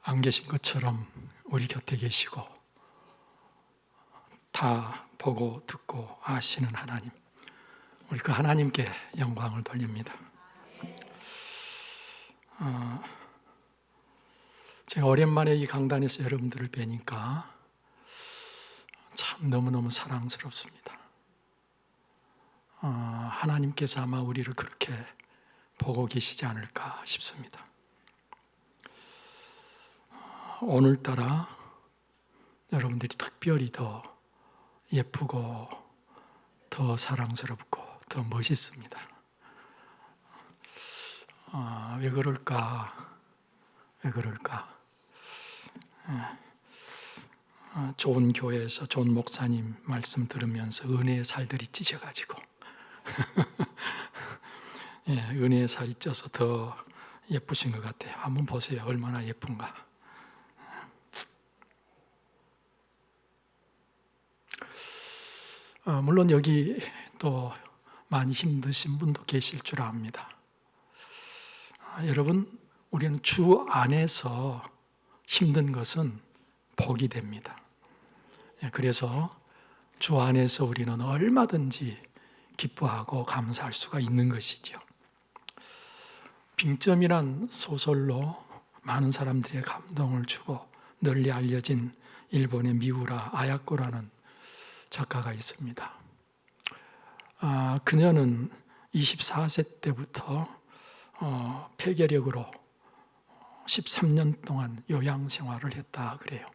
안 계신 것처럼 우리 곁에 계시고 다 보고 듣고 아시는 하나님, 우리 그 하나님께 영광을 돌립니다. 제가 오랜만에 이 강단에서 여러분들을 뵈니까 참 너무너무 사랑스럽습니다. 하나님께서 아마 우리를 그렇게 보고 계시지 않을까 싶습니다. 오늘따라 여러분들이 특별히 더 예쁘고 더 사랑스럽고 더 멋있습니다. 왜 그럴까? 좋은 교회에서 좋은 목사님 말씀 들으면서 은혜의 살들이 찢어가지고 은혜의 살이 쪄서 더 예쁘신 것 같아요. 한번 보세요. 얼마나 예쁜가. 물론 여기 또 많이 힘드신 분도 계실 줄 압니다. 여러분, 우리는 주 안에서 힘든 것은 복이 됩니다. 그래서 주 안에서 우리는 얼마든지 기뻐하고 감사할 수가 있는 것이죠. 빙점이란 소설로 많은 사람들의 감동을 주고 널리 알려진 일본의 미우라 아야코라는 작가가 있습니다. 그녀는 24세 때부터 폐결핵으로 13년 동안 요양생활을 했다 그래요.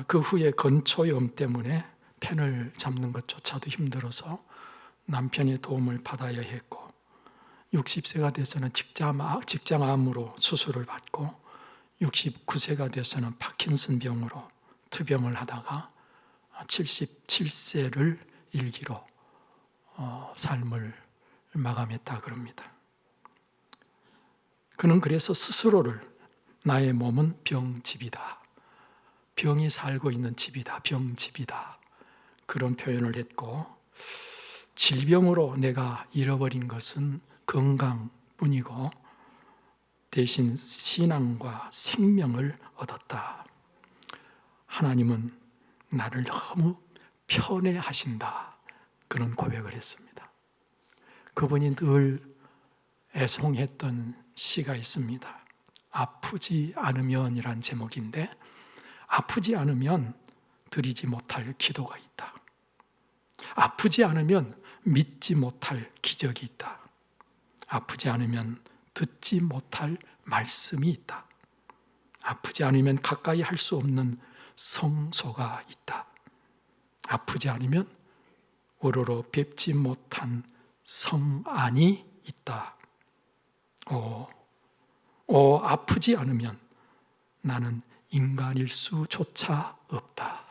그 후에 건초염 때문에 펜을 잡는 것조차도 힘들어서 남편의 도움을 받아야 했고 60세가 돼서는 직장암으로 수술을 받고 69세가 돼서는 파킨슨 병으로 투병을 하다가 77세를 일기로 삶을 마감했다 그럽니다. 그는 그래서 스스로를 나의 몸은 병집이다, 병이 살고 있는 집이다, 병집이다, 그런 표현을 했고 질병으로 내가 잃어버린 것은 건강뿐이고 대신 신앙과 생명을 얻었다. 하나님은 나를 너무 편애하신다, 그런 고백을 했습니다. 그분이 늘 애송했던 시가 있습니다. 아프지 않으면 이란 제목인데, 아프지 않으면 드리지 못할 기도가 있다. 아프지 않으면 믿지 못할 기적이 있다. 아프지 않으면 듣지 못할 말씀이 있다. 아프지 않으면 가까이 할 수 없는 성소가 있다. 아프지 않으면 우러러 뵙지 못한 성안이 있다. 아프지 않으면 나는 인간일 수조차 없다.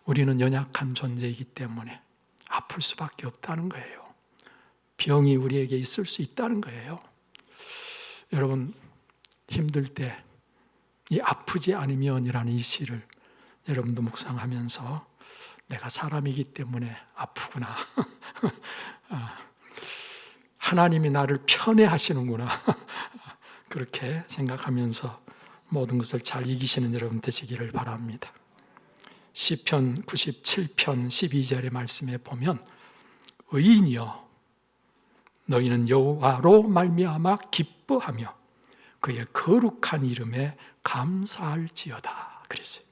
우리는 연약한 존재이기 때문에 아플 수밖에 없다는 거예요. 병이 우리에게 있을 수 있다는 거예요. 여러분, 힘들 때 이 아프지 않으면이라는 이 시를 여러분도 묵상하면서 내가 사람이기 때문에 아프구나. 하나님이 나를 편애하시는구나. 그렇게 생각하면서 모든 것을 잘 이기시는 여러분 되시기를 바랍니다. 시편 97편 12절의 말씀에 보면 의인이여 너희는 여호와로 말미암아 기뻐하며 그의 거룩한 이름에 감사할지어다 그랬어요.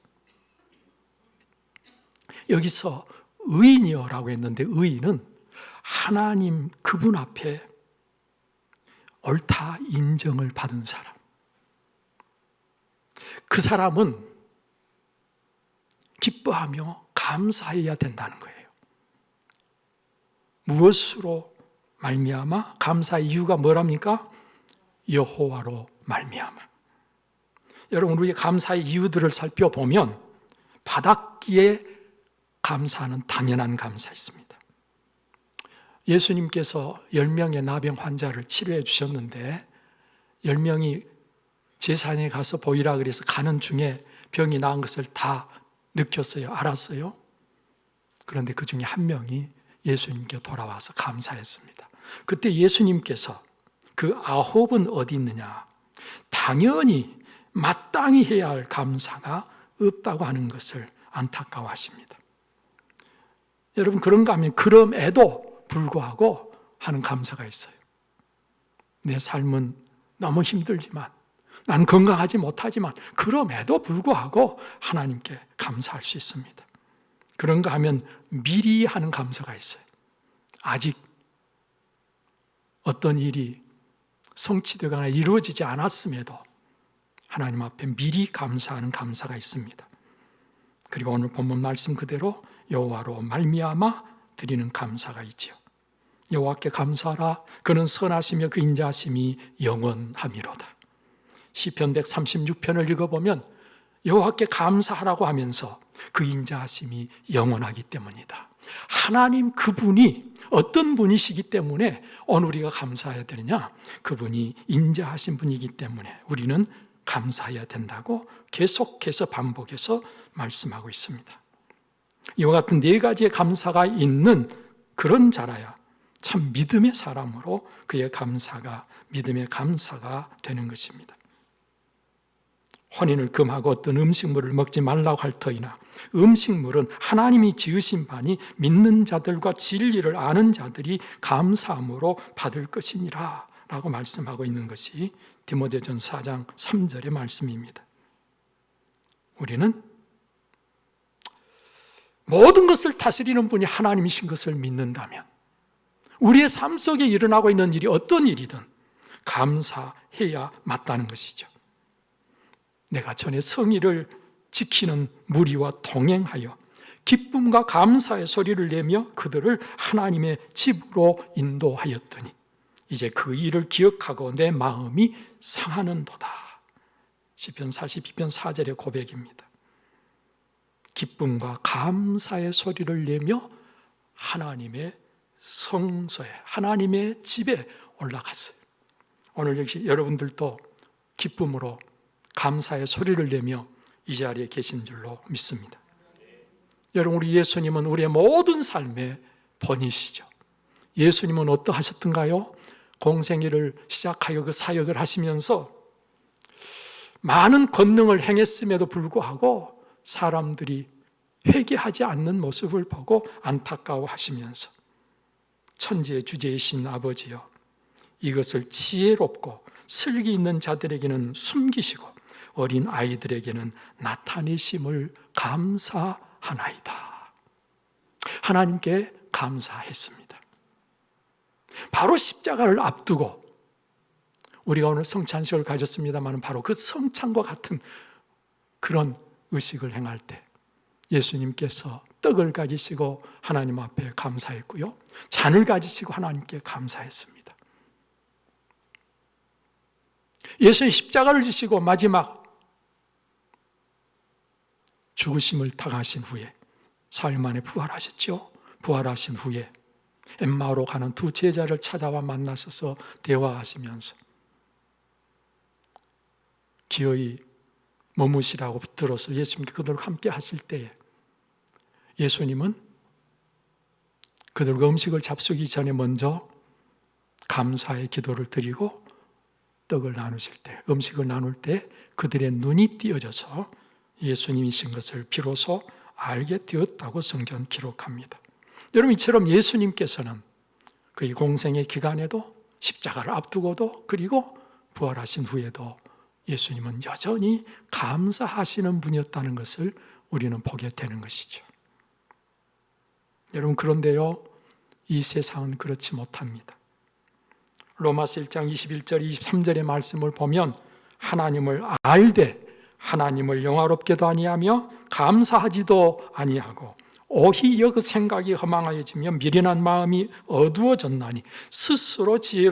여기서 의인이여라고 했는데 의인은 하나님 그분 앞에 옳다 인정을 받은 사람. 그 사람은 기뻐하며 감사해야 된다는 거예요. 무엇으로 말미암아? 감사의 이유가 뭐랍니까? 여호와로 말미암아. 여러분, 우리 감사의 이유들을 살펴보면 받았기에 감사는 당연한 감사 있습니다. 예수님께서 10명의 나병 환자를 치료해 주셨는데 10명이 제사장에 가서 보이라 그래서 가는 중에 병이 나은 것을 다 느꼈어요. 알았어요. 그런데 그 중에 한 명이 예수님께 돌아와서 감사했습니다. 그때 예수님께서 그 9은 어디 있느냐? 당연히 마땅히 해야 할 감사가 없다고 하는 것을 안타까워하십니다. 여러분, 그런가 하면 그럼에도 불구하고 하는 감사가 있어요. 내 삶은 너무 힘들지만, 난 건강하지 못하지만 그럼에도 불구하고 하나님께 감사할 수 있습니다. 그런가 하면 미리 하는 감사가 있어요. 아직 어떤 일이 성취되거나 이루어지지 않았음에도 하나님 앞에 미리 감사하는 감사가 있습니다. 그리고 오늘 본문 말씀 그대로 여호와로 말미암아 드리는 감사가 있지요. 여호와께 감사하라. 그는 선하시며 그 인자하심이 영원함이로다. 시편 136편을 읽어보면 여호와께 감사하라고 하면서 그 인자하심이 영원하기 때문이다. 하나님 그분이 어떤 분이시기 때문에 오늘 우리가 감사해야 되느냐? 그분이 인자하신 분이기 때문에 우리는 감사해야 된다고 계속해서 반복해서 말씀하고 있습니다. 이와 같은 네 가지의 감사가 있는 그런 자라야 참 믿음의 사람으로 그의 감사가 믿음의 감사가 되는 것입니다. 혼인을 금하고 어떤 음식물을 먹지 말라고 할 터이나 음식물은 하나님이 지으신 바니 믿는 자들과 진리를 아는 자들이 감사함으로 받을 것이니라 라고 말씀하고 있는 것이 디모데전서 4장 3절의 말씀입니다. 우리는 모든 것을 다스리는 분이 하나님이신 것을 믿는다면 우리의 삶 속에 일어나고 있는 일이 어떤 일이든 감사해야 맞다는 것이죠. 내가 전에 성의를 지키는 무리와 동행하여 기쁨과 감사의 소리를 내며 그들을 하나님의 집으로 인도하였더니 이제 그 일을 기억하고 내 마음이 상하는도다. 시편 42편 4절의 고백입니다. 기쁨과 감사의 소리를 내며 하나님의 성소에, 하나님의 집에 올라갔어요. 오늘 역시 여러분들도 기쁨으로 감사의 소리를 내며 이 자리에 계신 줄로 믿습니다. 여러분, 우리 예수님은 우리의 모든 삶의 본이시죠. 예수님은 어떠하셨던가요? 공생애를 시작하여 그 사역을 하시면서 많은 권능을 행했음에도 불구하고 사람들이 회개하지 않는 모습을 보고 안타까워하시면서 천지의 주제이신 아버지여, 이것을 지혜롭고 슬기 있는 자들에게는 숨기시고 어린 아이들에게는 나타내심을 감사하나이다. 하나님께 감사했습니다. 바로 십자가를 앞두고 우리가 오늘 성찬식을 가졌습니다만 바로 그 성찬과 같은 그런 의식을 행할 때 예수님께서 떡을 가지시고 하나님 앞에 감사했고요, 잔을 가지시고 하나님께 감사했습니다. 예수님 십자가를 지시고 마지막 죽으심을 당하신 후에 사흘 만에 부활하셨죠. 부활하신 후에 엠마오로 가는 두 제자를 찾아와 만나셔서 대화하시면서 기어이 머무시라고 붙들어서 예수님께 그들과 함께 하실 때에 예수님은 그들과 음식을 잡수기 전에 먼저 감사의 기도를 드리고 떡을 나누실 때, 음식을 나눌 때 그들의 눈이 띄어져서 예수님이신 것을 비로소 알게 되었다고 성경은 기록합니다. 여러분, 이처럼 예수님께서는 그의 공생의 기간에도 십자가를 앞두고도 그리고 부활하신 후에도 예수님은 여전히 감사하시는 분이었다는 것을 우리는 보게 되는 것이죠. 여러분, 그런데요, 이 세상은 그렇지 못합니다. 로마서 1장 21절 23절의 말씀을 보면 하나님을 알되 하나님을 영화롭게도 아니하며 감사하지도 아니하고 오히려 그 생각이 허망하여지며 미련한 마음이 어두워졌나니 스스로 지혜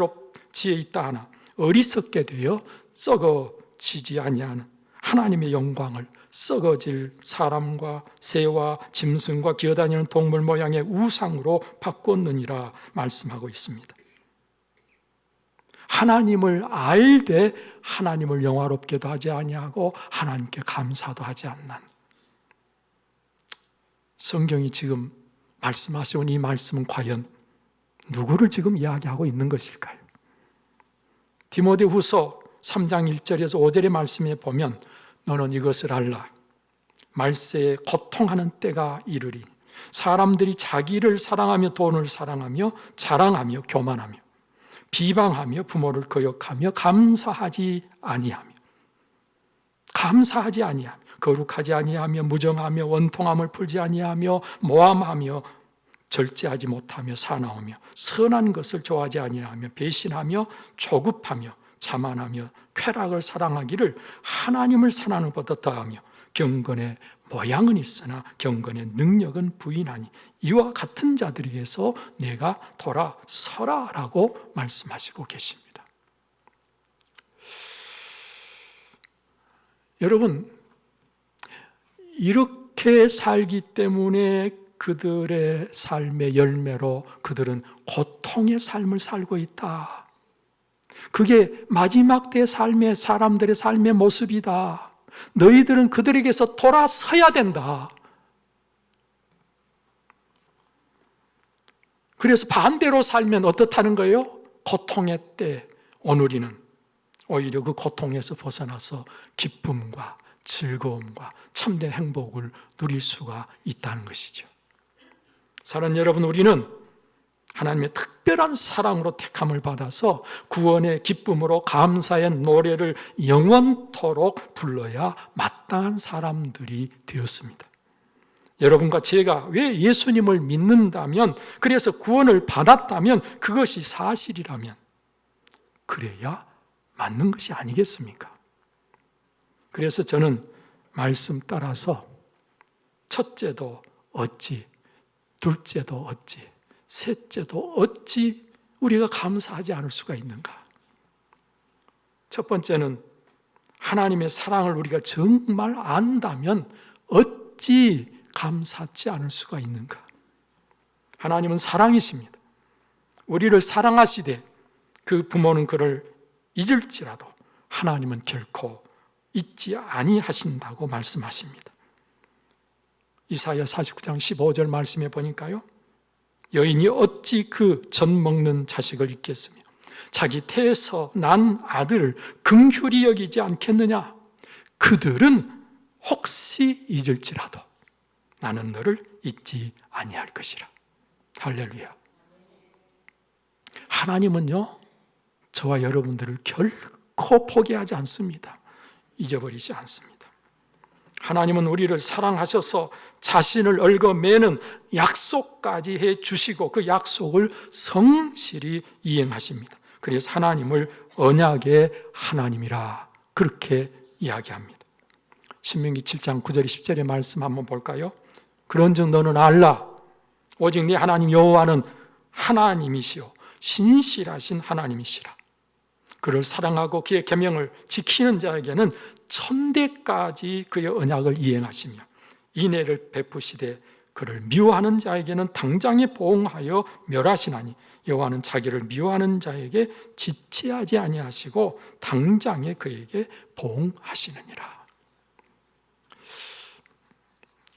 있다 하나 어리석게 되어 썩어지지 아니하는 하나님의 영광을 썩어질 사람과 새와 짐승과 기어다니는 동물 모양의 우상으로 바꿨느니라 말씀하고 있습니다. 하나님을 알되 하나님을 영화롭게도 하지 아니하고 하나님께 감사도 하지 않는, 성경이 지금 말씀하시는 이 말씀은 과연 누구를 지금 이야기하고 있는 것일까요? 디모데후서 3장 1절에서 5절의 말씀에 보면 너는 이것을 알라. 말세에 고통하는 때가 이르리. 사람들이 자기를 사랑하며 돈을 사랑하며 자랑하며 교만하며 비방하며 부모를 거역하며 감사하지 아니하며 거룩하지 아니하며 무정하며 원통함을 풀지 아니하며 모함하며 절제하지 못하며 사나우며 선한 것을 좋아하지 아니하며 배신하며 조급하며 자만하며 쾌락을 사랑하기를 하나님을 사랑하는 것보다 더하며 경건의 모양은 있으나 경건의 능력은 부인하니 이와 같은 자들에게서 내가 돌아서라라고 말씀하시고 계십니다. 여러분, 이렇게 살기 때문에 그들의 삶의 열매로 그들은 고통의 삶을 살고 있다. 그게 마지막 때 삶의 사람들의 삶의 모습이다. 너희들은 그들에게서 돌아서야 된다. 그래서 반대로 살면 어떻다는 거예요? 고통의 때 오늘이는 오히려 그 고통에서 벗어나서 기쁨과 즐거움과 참된 행복을 누릴 수가 있다는 것이죠. 사랑하는 여러분, 우리는 하나님의 특별한 사랑으로 택함을 받아서 구원의 기쁨으로 감사의 노래를 영원토록 불러야 마땅한 사람들이 되었습니다. 여러분과 제가 왜 예수님을 믿는다면, 그래서 구원을 받았다면, 그것이 사실이라면 그래야 맞는 것이 아니겠습니까? 그래서 저는 말씀 따라서 첫째도 어찌, 둘째도 어찌, 셋째도 어찌 우리가 감사하지 않을 수가 있는가? 첫 번째는 하나님의 사랑을 우리가 정말 안다면 어찌 감사하지 않을 수가 있는가? 하나님은 사랑이십니다. 우리를 사랑하시되 그 부모는 그를 잊을지라도 하나님은 결코 잊지 아니하신다고 말씀하십니다. 이사야 49장 15절 말씀에 보니까요, 여인이 어찌 그 젖 먹는 자식을 잊겠으며 자기 태에서 난 아들을 긍휼히 여기지 않겠느냐? 그들은 혹시 잊을지라도 나는 너를 잊지 아니할 것이라. 할렐루야. 하나님은요, 저와 여러분들을 결코 포기하지 않습니다. 잊어버리지 않습니다. 하나님은 우리를 사랑하셔서 자신을 얽어매는 약속까지 해주시고 그 약속을 성실히 이행하십니다. 그래서 하나님을 언약의 하나님이라 그렇게 이야기합니다. 신명기 7장 9절 10절의 말씀 한번 볼까요? 그런즉 너는 알라. 오직 네 하나님 여호와는 하나님이시요 신실하신 하나님이시라. 그를 사랑하고 그의 계명을 지키는 자에게는 천대까지 그의 언약을 이행하시며 인애를 베푸시되 그를 미워하는 자에게는 당장에 보응하여 멸하시나니 여호와는 자기를 미워하는 자에게 지체하지 아니하시고 당장에 그에게 보응하시느니라.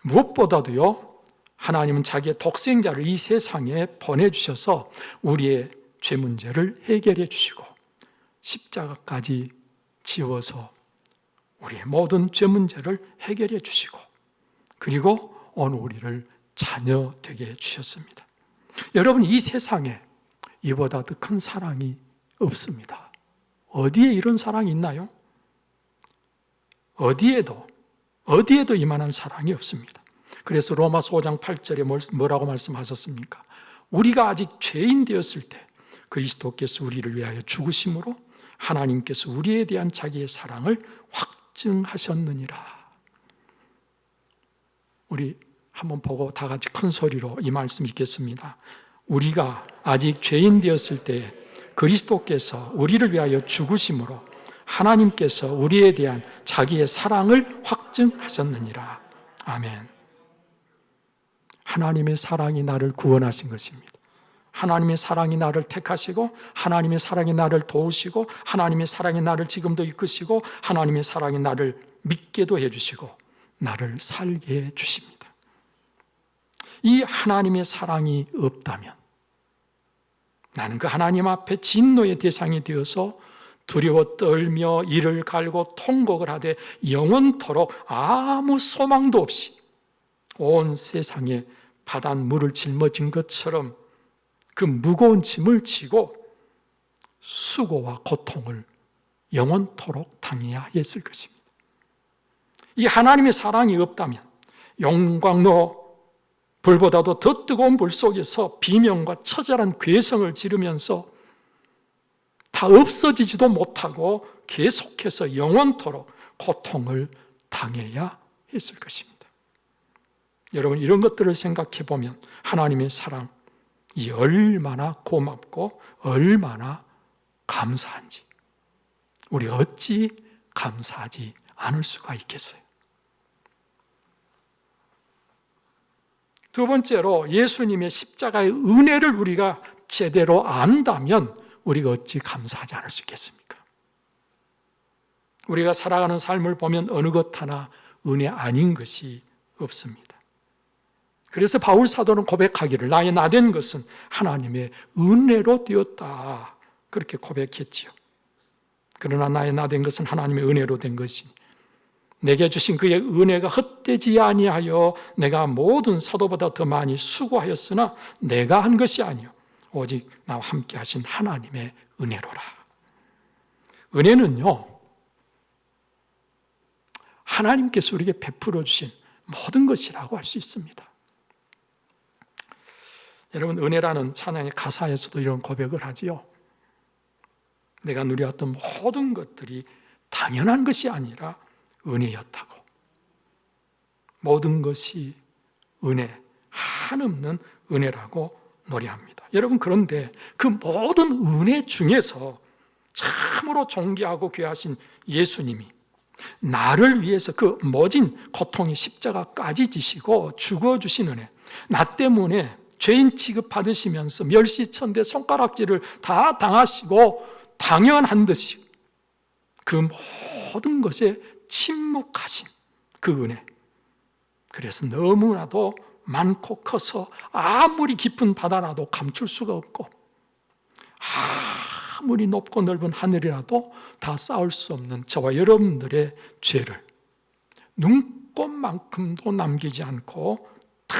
무엇보다도요, 하나님은 자기의 독생자를 이 세상에 보내주셔서 우리의 죄 문제를 해결해 주시고 십자가까지 지워서 우리의 모든 죄 문제를 해결해 주시고 그리고 오늘 우리를 자녀 되게 해주셨습니다. 여러분, 이 세상에 이보다 더 큰 사랑이 없습니다. 어디에 이런 사랑이 있나요? 어디에도 이만한 사랑이 없습니다. 그래서 로마서 5장 8절에 뭐라고 말씀하셨습니까? 우리가 아직 죄인 되었을 때 그리스도께서 우리를 위하여 죽으심으로 하나님께서 우리에 대한 자기의 사랑을 확증하셨느니라. 우리 한번 보고 다 같이 큰 소리로 이 말씀 읽겠습니다. 우리가 아직 죄인 되었을 때 그리스도께서 우리를 위하여 죽으심으로 하나님께서 우리에 대한 자기의 사랑을 확증하셨느니라. 아멘. 하나님의 사랑이 나를 구원하신 것입니다. 하나님의 사랑이 나를 택하시고 하나님의 사랑이 나를 도우시고 하나님의 사랑이 나를 지금도 이끄시고 하나님의 사랑이 나를 믿게도 해주시고 나를 살게 해주십니다. 이 하나님의 사랑이 없다면 나는 그 하나님 앞에 진노의 대상이 되어서 두려워 떨며 이를 갈고 통곡을 하되 영원토록 아무 소망도 없이 온 세상에 바닷물을 짊어진 것처럼 그 무거운 짐을 지고 수고와 고통을 영원토록 당해야 했을 것입니다. 이 하나님의 사랑이 없다면 용광로 불보다도 더 뜨거운 불 속에서 비명과 처절한 괴성을 지르면서 다 없어지지도 못하고 계속해서 영원토록 고통을 당해야 했을 것입니다. 여러분, 이런 것들을 생각해 보면 하나님의 사랑이 얼마나 고맙고 얼마나 감사한지 우리가 어찌 감사하지 않을 수가 있겠어요. 두 번째로 예수님의 십자가의 은혜를 우리가 제대로 안다면 우리가 어찌 감사하지 않을 수 있겠습니까? 우리가 살아가는 삶을 보면 어느 것 하나 은혜 아닌 것이 없습니다. 그래서 바울 사도는 고백하기를 나의 나된 것은 하나님의 은혜로 되었다 그렇게 고백했지요. 그러나 나의 나된 것은 하나님의 은혜로 된 것이니 내게 주신 그의 은혜가 헛되지 아니하여 내가 모든 사도보다 더 많이 수고하였으나 내가 한 것이 아니요 오직 나와 함께 하신 하나님의 은혜로라. 은혜는요, 하나님께서 우리에게 베풀어 주신 모든 것이라고 할 수 있습니다. 여러분, 은혜라는 찬양의 가사에서도 이런 고백을 하지요. 내가 누려왔던 모든 것들이 당연한 것이 아니라 은혜였다고. 모든 것이 은혜, 한없는 은혜라고 노래합니다. 여러분, 그런데 그 모든 은혜 중에서 참으로 존귀하고 귀하신 예수님이 나를 위해서 그 모진 고통의 십자가까지 지시고 죽어주신 은혜, 나 때문에 죄인 취급받으시면서 멸시천대 손가락질을 다 당하시고 당연한 듯이 그 모든 것에 침묵하신 그 은혜, 그래서 너무나도 많고 커서 아무리 깊은 바다라도 감출 수가 없고 아무리 높고 넓은 하늘이라도 다 쌓을 수 없는 저와 여러분들의 죄를 눈곱만큼도 남기지 않고 다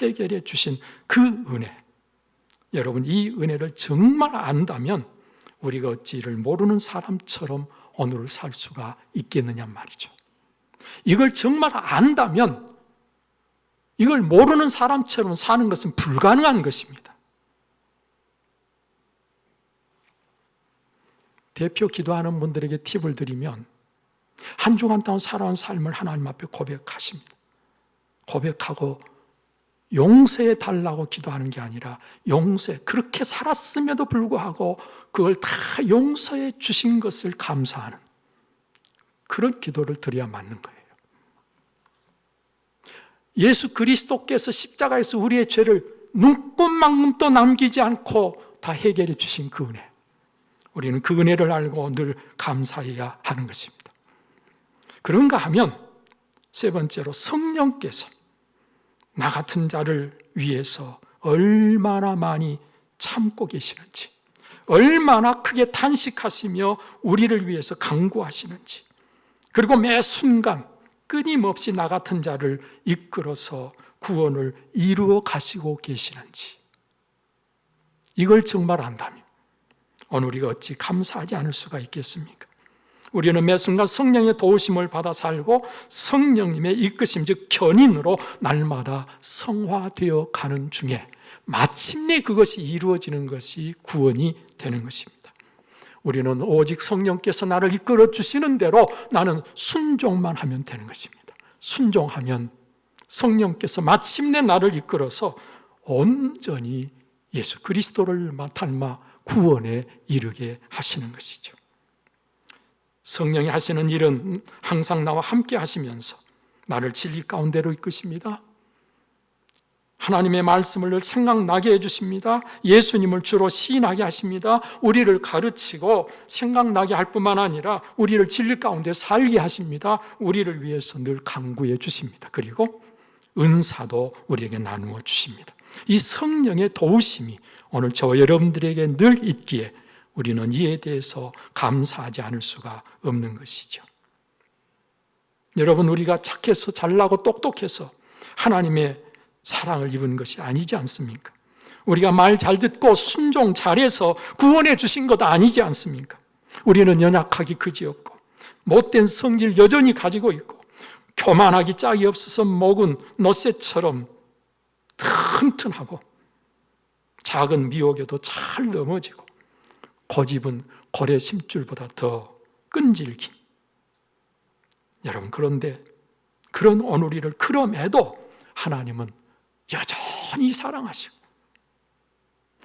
해결해 주신 그 은혜, 여러분, 이 은혜를 정말 안다면 우리가 어찌 이를 모르는 사람처럼 오늘을 살 수가 있겠느냐 말이죠. 이걸 정말 안다면 이걸 모르는 사람처럼 사는 것은 불가능한 것입니다. 대표 기도하는 분들에게 팁을 드리면 한 주간 동안 살아온 삶을 하나님 앞에 고백하십니다. 고백하고 용서해 달라고 기도하는 게 아니라 용서해, 그렇게 살았음에도 불구하고 그걸 다 용서해 주신 것을 감사하는 그런 기도를 드려야 맞는 거예요. 예수 그리스도께서 십자가에서 우리의 죄를 눈곱만큼도 남기지 않고 다 해결해 주신 그 은혜, 우리는 그 은혜를 알고 늘 감사해야 하는 것입니다. 그런가 하면 세 번째로 성령께서 나 같은 자를 위해서 얼마나 많이 참고 계시는지, 얼마나 크게 탄식하시며 우리를 위해서 간구하시는지, 그리고 매 순간 끊임없이 나 같은 자를 이끌어서 구원을 이루어 가시고 계시는지, 이걸 정말 안다면 오늘 우리가 어찌 감사하지 않을 수가 있겠습니까? 우리는 매 순간 성령의 도우심을 받아 살고 성령님의 이끄심, 즉 견인으로 날마다 성화되어 가는 중에 마침내 그것이 이루어지는 것이 구원이 되는 것입니다. 우리는 오직 성령께서 나를 이끌어 주시는 대로 나는 순종만 하면 되는 것입니다. 순종하면 성령께서 마침내 나를 이끌어서 온전히 예수 그리스도를 닮아 구원에 이르게 하시는 것이죠. 성령이 하시는 일은 항상 나와 함께 하시면서 나를 진리 가운데로 이끄십니다. 하나님의 말씀을 늘 생각나게 해주십니다. 예수님을 주로 시인하게 하십니다. 우리를 가르치고 생각나게 할 뿐만 아니라 우리를 진리 가운데 살게 하십니다. 우리를 위해서 늘 간구해 주십니다. 그리고 은사도 우리에게 나누어 주십니다. 이 성령의 도우심이 오늘 저와 여러분들에게 늘 있기에 우리는 이에 대해서 감사하지 않을 수가 없는 것이죠. 여러분, 우리가 착해서 잘나고 똑똑해서 하나님의 사랑을 입은 것이 아니지 않습니까? 우리가 말 잘 듣고 순종 잘해서 구원해 주신 것 아니지 않습니까? 우리는 연약하기 그지없고 못된 성질 여전히 가지고 있고 교만하기 짝이 없어서 목은 노새처럼 튼튼하고 작은 미혹에도 잘 넘어지고 고집은 고래 심줄보다 더 끈질긴. 여러분, 그런데 그런 오누리를 그럼에도 하나님은 여전히 사랑하시고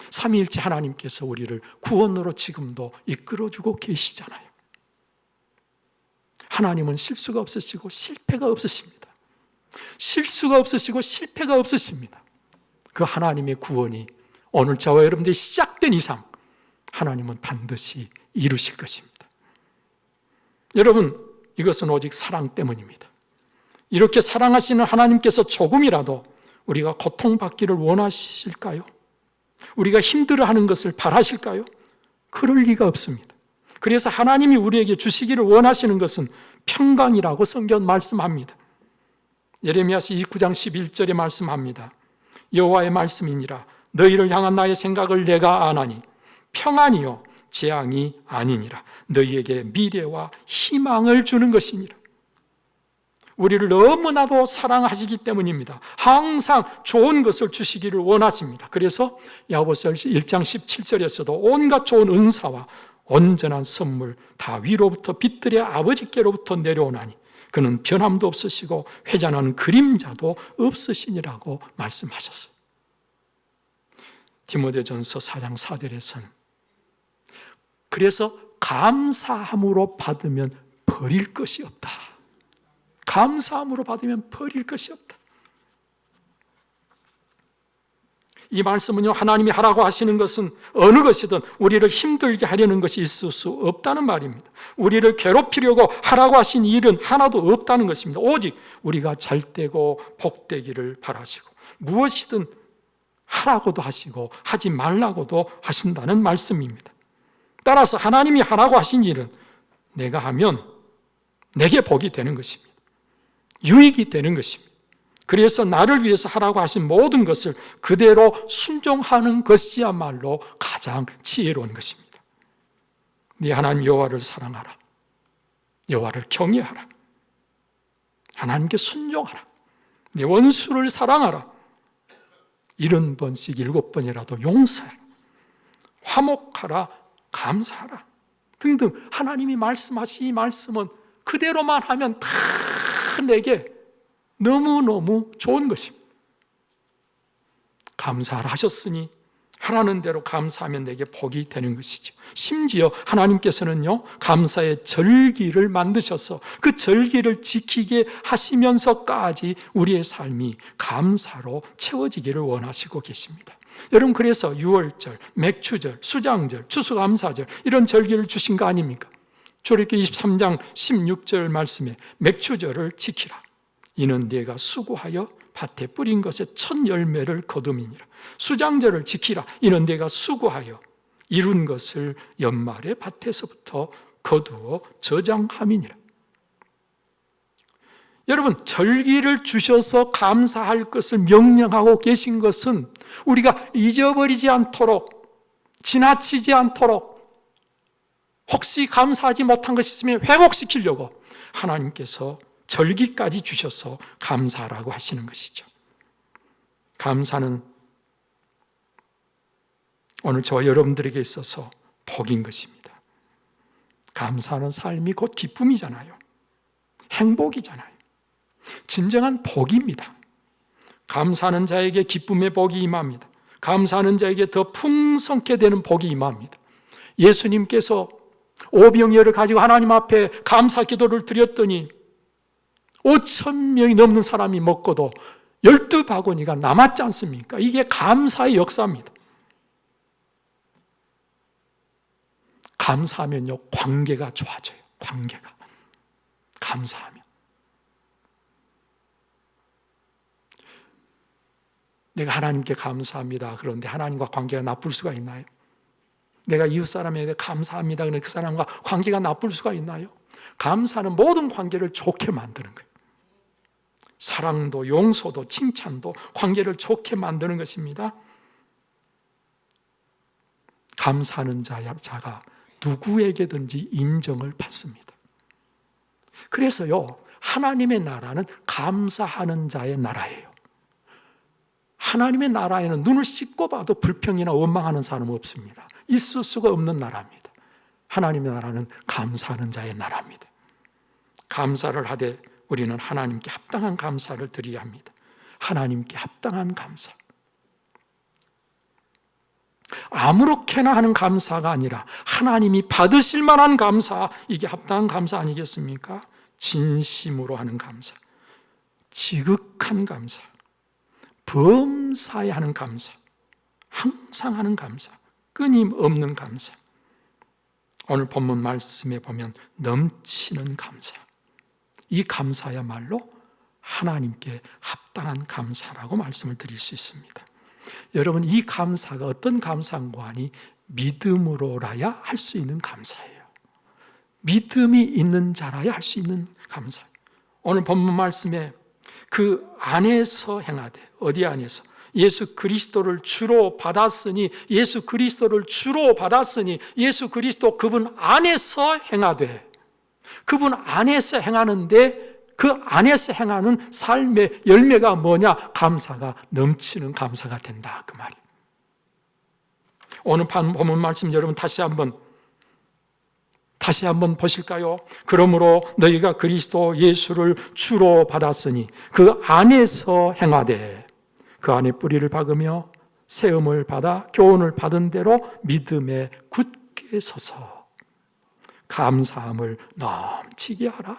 삼위일체 하나님께서 우리를 구원으로 지금도 이끌어주고 계시잖아요. 하나님은 실수가 없으시고 실패가 없으십니다. 실수가 없으시고 실패가 없으십니다. 그 하나님의 구원이 오늘 저와 여러분들이 시작된 이상 하나님은 반드시 이루실 것입니다. 여러분, 이것은 오직 사랑 때문입니다. 이렇게 사랑하시는 하나님께서 조금이라도 우리가 고통받기를 원하실까요? 우리가 힘들어하는 것을 바라실까요? 그럴 리가 없습니다. 그래서 하나님이 우리에게 주시기를 원하시는 것은 평강이라고 성경 말씀합니다. 예레미야서 29장 11절에 말씀합니다. 여호와의 말씀이니라 너희를 향한 나의 생각을 내가 아나니 평안이요 재앙이 아니니라 너희에게 미래와 희망을 주는 것이니라. 우리를 너무나도 사랑하시기 때문입니다. 항상 좋은 것을 주시기를 원하십니다. 그래서 야고보서 1장 17절에서도 온갖 좋은 은사와 온전한 선물 다 위로부터 빛들의 아버지께로부터 내려오나니 그는 변함도 없으시고 회전하는 그림자도 없으시니라고 말씀하셨어요. 디모데전서 4장 4절에서는 그래서 감사함으로 받으면 버릴 것이 없다. 감사함으로 받으면 버릴 것이 없다. 이 말씀은요, 하나님이 하라고 하시는 것은 어느 것이든 우리를 힘들게 하려는 것이 있을 수 없다는 말입니다. 우리를 괴롭히려고 하라고 하신 일은 하나도 없다는 것입니다. 오직 우리가 잘되고 복되기를 바라시고 무엇이든 하라고도 하시고 하지 말라고도 하신다는 말씀입니다. 따라서 하나님이 하라고 하신 일은 내가 하면 내게 복이 되는 것입니다. 유익이 되는 것입니다. 그래서 나를 위해서 하라고 하신 모든 것을 그대로 순종하는 것이야말로 가장 지혜로운 것입니다. 네 하나님 여호와를 사랑하라. 여호와를 경외하라. 하나님께 순종하라. 네 원수를 사랑하라. 70번씩 7번이라도 용서하라. 화목하라. 감사하라. 등등 하나님이 말씀하신 이 말씀은 그대로만 하면 다 내게 너무너무 좋은 것입니다. 감사를 하셨으니 하라는 대로 감사하면 내게 복이 되는 것이죠. 심지어 하나님께서는요, 감사의 절기를 만드셔서 그 절기를 지키게 하시면서까지 우리의 삶이 감사로 채워지기를 원하시고 계십니다. 여러분, 그래서 유월절, 맥추절, 수장절, 추수감사절 이런 절기를 주신 거 아닙니까? 출애굽기 23장 16절 말씀에 맥추절을 지키라. 이는 네가 수고하여 밭에 뿌린 것의 첫 열매를 거둠이니라. 수장절을 지키라. 이는 네가 수고하여 이룬 것을 연말에 밭에서부터 거두어 저장함이니라. 여러분, 절기를 주셔서 감사할 것을 명령하고 계신 것은 우리가 잊어버리지 않도록, 지나치지 않도록, 혹시 감사하지 못한 것이 있으면 회복시키려고 하나님께서 절기까지 주셔서 감사하라고 하시는 것이죠. 감사는 오늘 저와 여러분들에게 있어서 복인 것입니다. 감사하는 삶이 곧 기쁨이잖아요. 행복이잖아요. 진정한 복입니다. 감사하는 자에게 기쁨의 복이 임합니다. 감사하는 자에게 더 풍성케 되는 복이 임합니다. 예수님께서 오병이어를 가지고 하나님 앞에 감사 기도를 드렸더니 5,000명이 넘는 사람이 먹고도 12바구니가 남았지 않습니까? 이게 감사의 역사입니다. 감사하면요, 관계가 좋아져요. 관계가. 감사하면. 내가 하나님께 감사합니다. 그런데 하나님과 관계가 나쁠 수가 있나요? 내가 이웃 사람에게 감사합니다. 그런데 그 사람과 관계가 나쁠 수가 있나요? 감사는 모든 관계를 좋게 만드는 거예요. 사랑도 용서도 칭찬도 관계를 좋게 만드는 것입니다. 감사하는 자가 누구에게든지 인정을 받습니다. 그래서요, 하나님의 나라는 감사하는 자의 나라예요. 하나님의 나라에는 눈을 씻고 봐도 불평이나 원망하는 사람은 없습니다. 있을 수가 없는 나라입니다. 하나님의 나라는 감사하는 자의 나라입니다. 감사를 하되 우리는 하나님께 합당한 감사를 드려야 합니다. 하나님께 합당한 감사. 아무렇게나 하는 감사가 아니라 하나님이 받으실 만한 감사, 이게 합당한 감사 아니겠습니까? 진심으로 하는 감사, 지극한 감사, 범사에 하는 감사, 항상 하는 감사, 끊임없는 감사. 오늘 본문 말씀에 보면 넘치는 감사, 이 감사야말로 하나님께 합당한 감사라고 말씀을 드릴 수 있습니다. 여러분, 이 감사가 어떤 감사인가 하니 믿음으로라야 할 수 있는 감사예요. 믿음이 있는 자라야 할 수 있는 감사. 오늘 본문 말씀에 그 안에서 행하되, 어디 안에서? 예수 그리스도를 주로 받았으니, 예수 그리스도를 주로 받았으니, 예수 그리스도 그분 안에서 행하되, 그분 안에서 행하는데 그 안에서 행하는 삶의 열매가 뭐냐? 감사가 넘치는 감사가 된다, 그 말이에요. 오늘 본문 말씀 여러분 다시 한번 보실까요? 그러므로 너희가 그리스도 예수를 주로 받았으니 그 안에서 행하되, 그 안에 뿌리를 박으며 세움을 받아 교훈을 받은 대로 믿음에 굳게 서서 감사함을 넘치게 하라.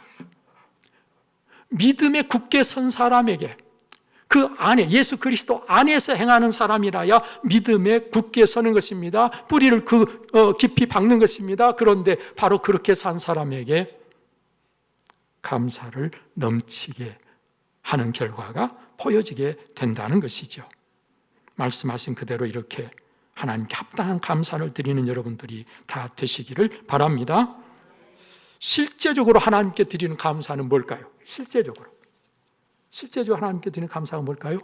믿음에 굳게 선 사람에게, 그 안에 예수 그리스도 안에서 행하는 사람이라야 믿음에 굳게 서는 것입니다. 뿌리를 깊이 박는 것입니다. 그런데 바로 그렇게 산 사람에게 감사를 넘치게 하는 결과가 보여지게 된다는 것이죠. 말씀하신 그대로 이렇게 하나님께 합당한 감사를 드리는 여러분들이 다 되시기를 바랍니다. 실제적으로 하나님께 드리는 감사는 뭘까요? 실제적으로 하나님께 드리는 감사가 뭘까요?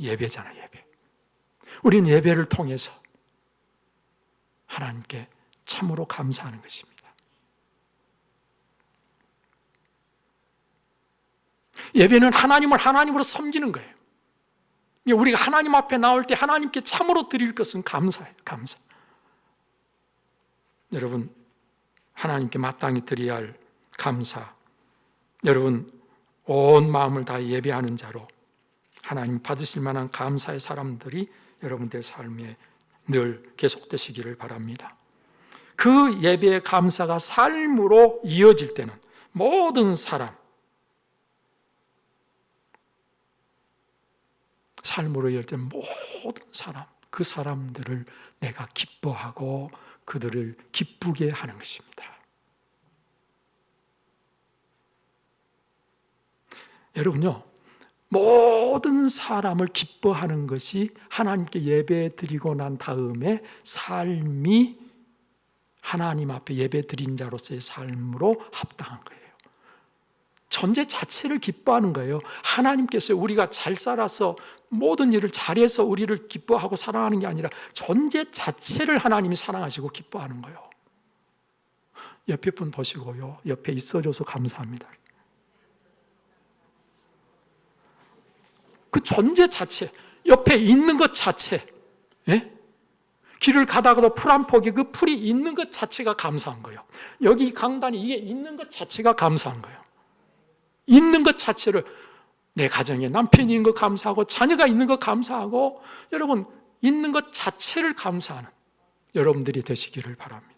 예배잖아요, 예배. 우리는 예배를 통해서 하나님께 참으로 감사하는 것입니다. 예배는 하나님을 하나님으로 섬기는 거예요. 우리가 하나님 앞에 나올 때 하나님께 참으로 드릴 것은 감사예요, 감사. 여러분, 하나님께 마땅히 드려야 할 감사, 여러분 온 마음을 다해 예배하는 자로 하나님 받으실 만한 감사의 사람들이 여러분들 삶에 늘 계속되시기를 바랍니다. 그 예배의 감사가 삶으로 이어질 때는 모든 사람, 삶으로 이어질 때는 모든 사람, 그 사람들을 내가 기뻐하고 그들을 기쁘게 하는 것입니다. 여러분요, 모든 사람을 기뻐하는 것이 하나님께 예배 드리고 난 다음에 삶이 하나님 앞에 예배 드린 자로서의 삶으로 합당한 거예요. 존재 자체를 기뻐하는 거예요. 하나님께서 우리가 잘 살아서 모든 일을 잘해서 우리를 기뻐하고 사랑하는 게 아니라 존재 자체를 하나님이 사랑하시고 기뻐하는 거예요. 옆에 분 보시고요, 옆에 있어줘서 감사합니다. 그 존재 자체, 옆에 있는 것 자체, 예? 길을 가다가도 풀 한 폭이 그 풀이 있는 것 자체가 감사한 거예요. 여기 강단이 이게 있는 것 자체가 감사한 거예요. 있는 것 자체를, 내 가정에 남편이 있는 것 감사하고 자녀가 있는 것 감사하고, 여러분 있는 것 자체를 감사하는 여러분들이 되시기를 바랍니다.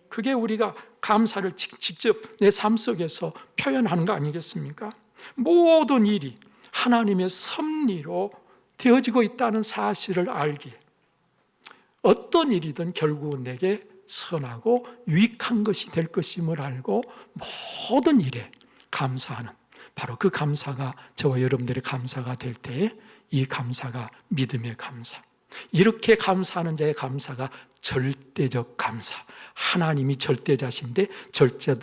그게 우리가 감사를 직접 내 삶 속에서 표현하는 거 아니겠습니까? 모든 일이 하나님의 섭리로 되어지고 있다는 사실을 알기에 어떤 일이든 결국은 내게 선하고 유익한 것이 될 것임을 알고 모든 일에 감사하는, 바로 그 감사가 저와 여러분들의 감사가 될 때에 이 감사가 믿음의 감사, 이렇게 감사하는 자의 감사가 절대적 감사. 하나님이 절대자신데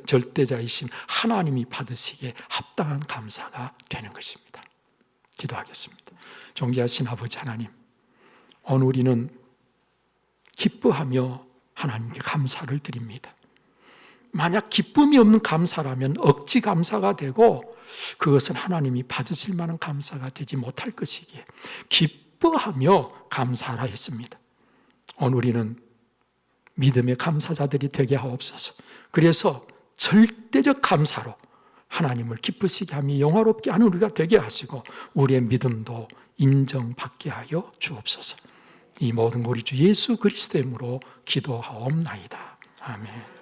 절대자이신 하나님이 받으시기에 합당한 감사가 되는 것입니다. 기도하겠습니다. 존귀하신 아버지 하나님, 오늘 우리는 기뻐하며 하나님께 감사를 드립니다. 만약 기쁨이 없는 감사라면 억지 감사가 되고 그것은 하나님이 받으실 만한 감사가 되지 못할 것이기에 기뻐하며 감사하라 했습니다. 오늘 우리는 믿음의 감사자들이 되게 하옵소서. 그래서 절대적 감사로 하나님을 기쁘시게 하며 영화롭게 하는 우리가 되게 하시고 우리의 믿음도 인정받게 하여 주옵소서. 이 모든 걸 우리 주 예수 그리스도의 이름으로 기도하옵나이다. 아멘.